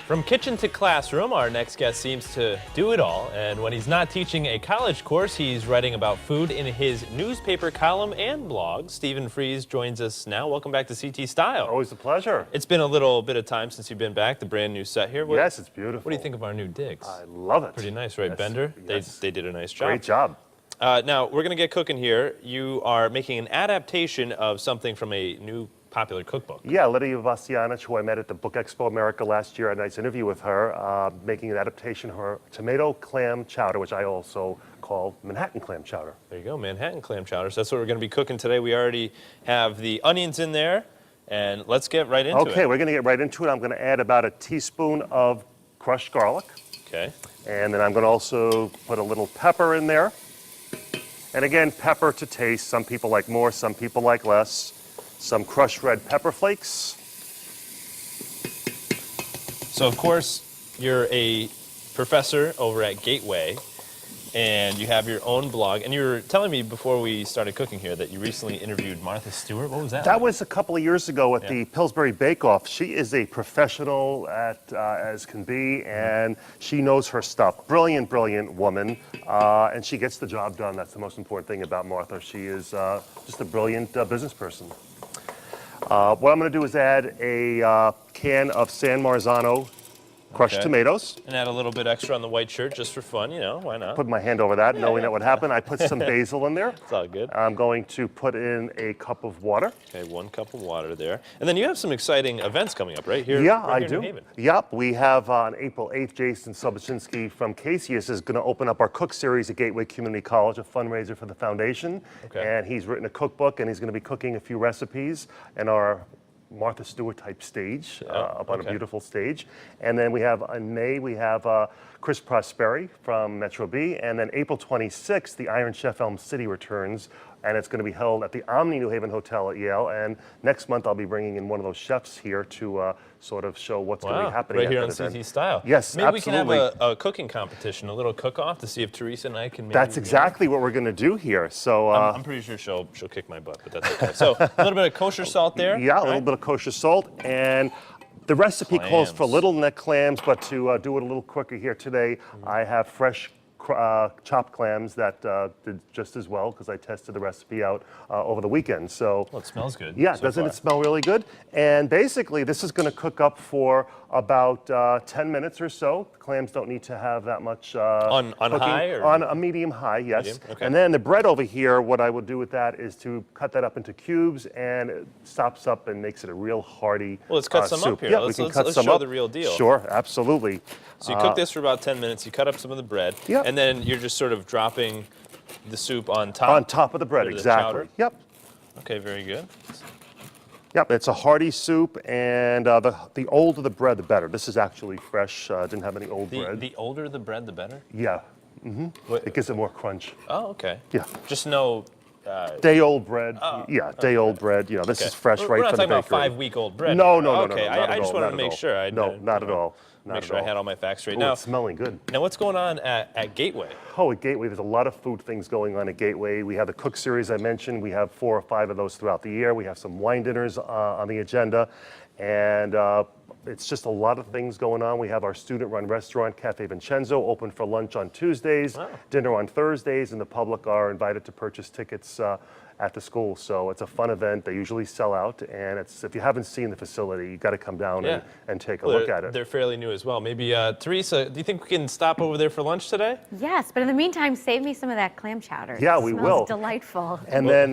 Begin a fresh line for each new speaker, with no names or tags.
From kitchen to classroom, our next guest seems to do it all. And when he's not teaching a college course, he's writing about food in his newspaper column and blog. Stephen Fries joins us now. Welcome back to CT Style.
Always a pleasure.
It's been a little bit of time since you've been back, the brand new set here.
Yes, it's beautiful.
What do you think of our new digs?
I love it.
Pretty nice, right,
Yes,
Bender?
yes.
They did a nice job.
Great job.
Now, we're going to get cooking here. You are making an adaptation of something from a new popular cookbook.
Yeah, Lydia Vassianich, who I met at the Book Expo America last year, a nice interview with her, making an adaptation of her tomato clam chowder, which I also call Manhattan clam chowder.
There you go, Manhattan clam chowder. So that's what we're going to be cooking today. We already have the onions in there, and let's get right into it.
Okay, we're going to get right into it. I'm going to add about a teaspoon of crushed garlic.
Okay.
And then I'm going to also put a little pepper in there. And again, pepper to taste. Some people like more, some people like less. Some crushed red pepper flakes.
So, of course, you're a professor over at Gateway, and you have your own blog. And you were telling me before we started cooking here that you recently interviewed Martha Stewart. What was that?
That was a couple of years ago at the Pillsbury Bake Off. She is a professional as can be, and she knows her stuff. Brilliant, brilliant woman, and she gets the job done. That's the most important thing about Martha. She is just a brilliant business person. What I'm going to do is add a can of San Marzano crushed tomatoes.
And add a little bit extra on the white shirt just for fun, you know, why not?
Put my hand over that, knowing that would happen. I put some basil in there.
It's all good.
I'm going to put in a cup of water.
Okay, 1 cup of water there. And then you have some exciting events coming up, right? Here,
Yeah,
right here
I do.
in New Haven.
Yep, we have on April 8th, Jason Sobocinski from Casius is going to open up our cook series at Gateway Community College, a fundraiser for the foundation.
Okay.
And he's written a cookbook, and he's going to be cooking a few recipes in our Martha Stewart type stage, up on a beautiful stage. And then we have in May, we have Chris Prosperi from Metro B. And then April 26th, the Iron Chef Elm City returns, and it's going to be held at the Omni New Haven Hotel at Yale. And next month, I'll be bringing in one of those chefs here to sort of show what's going to be happening
right here
at
on
that event.
CT Style.
Yes,
Maybe
absolutely.
we can have a cooking competition, a little cook-off to see if Teresa and I can maybe...
That's exactly what we're going to do here. So
I'm pretty sure she'll kick my butt, but that's okay. So a little bit of kosher salt there.
yeah, a little bit of kosher salt. And the recipe calls for little neck clams, but to do it a little quicker here today, I have fresh chopped clams that did just as well because I tested the recipe out over the weekend. So,
well, it smells good.
yeah,
so
doesn't
far.
it smell really good? And basically, this is going to cook up for about 10 minutes or so. The clams don't need to have that much
on
cooking.
high or
on a medium high, yes.
Medium? Okay.
And then the bread over here, what I would do with that is to cut that up into cubes, and it stops up and makes it a real hearty
Well, let's cut some
soup.
up here.
Yeah,
let's
we can
let's,
cut
let's
some
show
up.
the real deal.
Sure, absolutely.
So you cook this for about 10 minutes. You cut up some of the bread,
Yep.
and then you're just sort of dropping the soup on top.
On top of the bread,
of the
exactly.
chowder?
Yep.
Okay, very good.
Yep, it's a hearty soup, and the older the bread, the better. This is actually fresh. Didn't have any old bread.
The older the bread, the better.
Yeah,
What,
it gives it more crunch.
oh, okay.
Yeah.
Just no.
Day-old bread. Yeah, day-old bread. You know, this is fresh
We're
right
not
from the
talking
bakery.
about 5-week-old bread.
No,
here.
no, no,
okay.
no, not
I
at
just
all,
wanted
not
to
at
make
all.
sure.
No, not at all. Not
Make
at
sure I
all.
had all my facts straight.
Ooh,
Now,
it's smelling good.
now what's going on at Gateway?
Oh, at Gateway, there's a lot of food things going on at Gateway. We have the cook series I mentioned. We have 4 or 5 of those throughout the year. We have some wine dinners on the agenda. And it's just a lot of things going on. We have our student-run restaurant, Cafe Vincenzo, open for lunch on Tuesdays, dinner on Thursdays, and the public are invited to purchase tickets at the school. So it's a fun event. They usually sell out. And it's, if you haven't seen the facility, you got to come down and take a look at it.
They're fairly new as well. Maybe, Teresa, do you think we can stop over there for lunch today?
Yes, but in the meantime, save me some of that clam chowder.
Yeah,
It
we
smells
will.
delightful.
And then